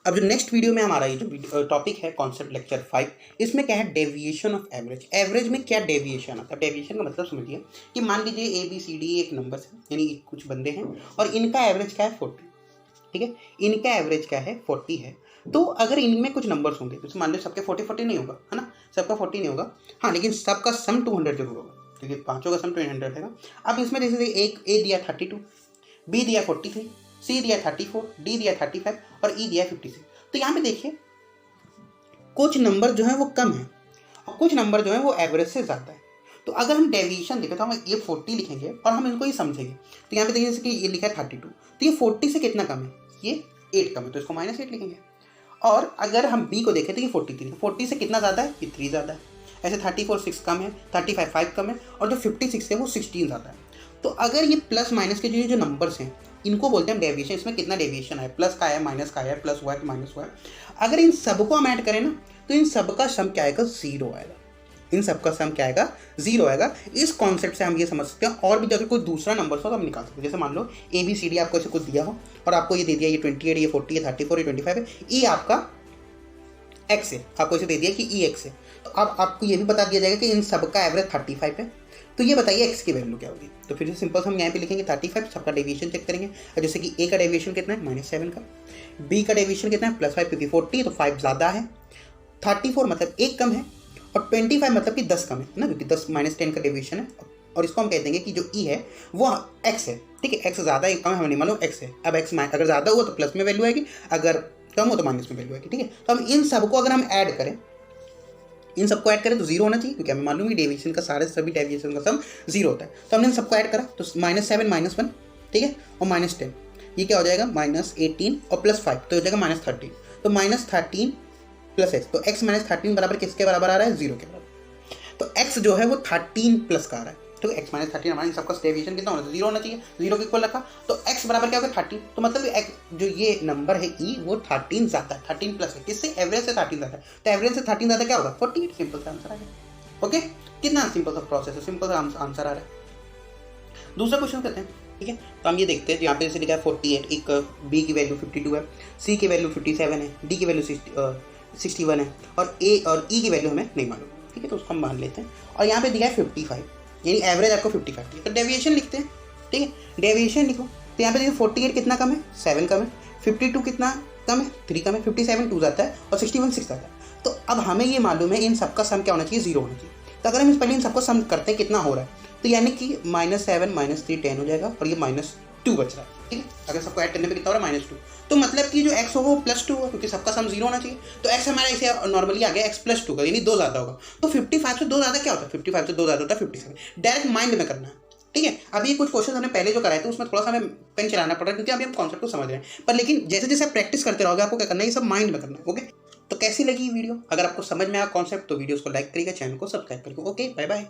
अब जो next video में हमारा ये जो टॉपिक है कॉन्सेप्ट लेक्चर 5, इसमें क्या है डेविएशन ऑफ एवरेज। एवरेज में क्या डेविएशन आता है? डेविएशन का मतलब समझिए कि मान लीजिए ABCD एक नंबर है, यानी कुछ बंदे हैं और इनका एवरेज क्या है 40, ठीक है, इनका एवरेज क्या है 40 है। तो अगर इनमें कुछ नंबर्स होंगे, जैसे मान लो सबके 40 नहीं होगा, है ना, सबका 40 नहीं होगा, हाँ, लेकिन सबका सम 200 जरूर होगा, क्योंकि पांचों का सम 200 रहेगा। अब इसमें जैसे एक A दिया 32, B दिया 43, C दिया 34, D दिया 35 और E दिया 56। तो यहाँ पे देखिए कुछ नंबर जो है वो कम है और कुछ नंबर जो है वो एवरेज से ज़्यादा है। तो अगर हम डेविएशन देखें तो हम ये 40 लिखेंगे और हम इनको ही समझेंगे। तो यहाँ पे देखिए जैसे कि ये लिखा है 32, तो ये 40 से कितना कम है? ये 8 कम है, तो इसको -8 लिखेंगे। और अगर हम B को देखें तो ये 43, 40 से कितना ज़्यादा है? ये 3 ज़्यादा है। ऐसे 34 6 कम है, 35 5 कम है और जो 56 है वो 16 ज़्यादा है। तो अगर ये प्लस माइनस के जो नंबर्स हैं इनको बोलते हैं डेविएशन। इसमें कितना डेविएशन है? प्लस का है, माइनस का है, प्लस हुआ है कि माइनस हुआ है। अगर इन सबको हम ऐड करें ना तो इन सबका सम क्या आएगा? 0 आएगा। इन सबका सम क्या आएगा? 0 आएगा। इस कॉन्सेप्ट से हम ये समझ सकते हैं। और भी अगर कोई दूसरा नंबर हो तो हम निकाल सकते हैं। जैसे मान लो ABCD आपको ऐसे कुछ दिया हो और आपको ये दे दिया ये 28, ये 40, ये 34, ये 25 है, E आपका X है, आपको इसे दे दिया कि EX है। तो अब आपको ये भी बता दिया जाएगा कि इन सबका एवरेज 35 है। तो ये बताइए X की वैल्यू क्या होगी? तो फिर सिंपल हम यहाँ पे लिखेंगे 35, सबका डेविएशन चेक करेंगे। और जैसे कि A का डेविएशन कितना है? -7 का। B का डेविएशन कितना है? +5, क्योंकि 40 तो 5 ज़्यादा है। 34 मतलब 1 कम है और 25 मतलब कि 10 कम है ना, क्योंकि 10 -10 का डेविएशन है। और इसको हम कह देंगे कि जो E है वो X है, ठीक है। X ज़्यादा है, कम है, हमें मालूम X है। अब X अगर ज़्यादा हुआ तो प्लस में वैल्यू आएगी, अगर कम हो तो माइनस में वैल्यू आएगी, ठीक है। तो हम इन सबको अगर हम ऐड करें, इन सबको ऐड करें तो 0 होना चाहिए, क्योंकि हमें मालूम है डेविएशन का सभी डेविएशन का सम 0 होता है। तो हमने इन सबको ऐड करा तो -7 -1, ठीक है, और -10, ये क्या हो जाएगा? -18 और +5 तो हो जाएगा -13। तो -13 + x, तो x -13 बराबर किसके बराबर आ रहा है? 0 के बराबर। तो x जो है वो 13 प्लस का आ रहा है, तो x -13 हमारा इन सबका डेविएशन कितना होना चाहिए? 0 होना चाहिए। 0 के इक्वल रखा तो x बराबर क्या होगा? 13। तो मतलब x जो ये नंबर है E वो 13 ज़्यादा है, 13 प्लस है। किससे? एवरेज से 13 ज़्यादा है। तो एवरेज से 13 ज़्यादा क्या होगा? 48। सिंपल सा आंसर आ गया। ओके, कितना सिंपल सा प्रोसेस है, सिंपल सा आंसर आ रहा है। दूसरा क्वेश्चन करते हैं, ठीक है। तो हम ये देखते हैं, यहाँ पे जैसे लिखा है 48, एक B की वैल्यू 52 है, C की वैल्यू 57 है, D की वैल्यू 61 है और A और E की वैल्यू हमें नहीं मालूम, ठीक है। तो उसको हम मान लेते हैं। और यहाँ पे दिखा है 55, यानी एवरेज आपको 55 दिया। तो डेविएशन लिखते हैं, ठीक है। डेविएशन लिखो तो यहाँ पे देखिए 48 कितना कम है? 7 कम है। 52 कितना कम है? 3 कम है। 57 2 जाता है और 61 6 जाता है। तो अब हमें ये मालूम है इन सबका सम क्या होना चाहिए? 0 होना चाहिए। तो अगर हम पहले इन सबको सम करते हैं कितना हो रहा है, तो यानी कि -7 -3 10 हो जाएगा और ये -2 बच रहा है, ठीक है। अगर सबको ऐड करने पे कितना हो रहा है? -2। तो मतलब कि जो x होगा वो +2 होगा, क्योंकि सबका सम 0 होना चाहिए। तो x हमारा इसे नॉर्मली आ गया x +2 का, यानी 2 ज़्यादा होगा। तो 55 से 2 ज़्यादा क्या होता है? 55 से 2 ज़्यादा होता है 57। डायरेक्ट माइंड में करना है, ठीक है। अभी कुछ क्वेश्चन हमने पहले जो कराए थे उसमें थोड़ा सा हमें पेन चलाना पड़ रहा है, क्योंकि अभी हम कॉन्सेप्ट को समझ रहे हैं। पर लेकिन जैसे जैसे आप प्रैक्टिस करते रहोगे आपको क्या करना है? ये सब माइंड में करना है, ओके। तो कैसी लगी वीडियो? अगर आपको समझ में आया कॉन्सेप्ट तो वीडियोस को लाइक करिएगा, चैनल को सब्सक्राइब करिएगा। Okay, bye bye.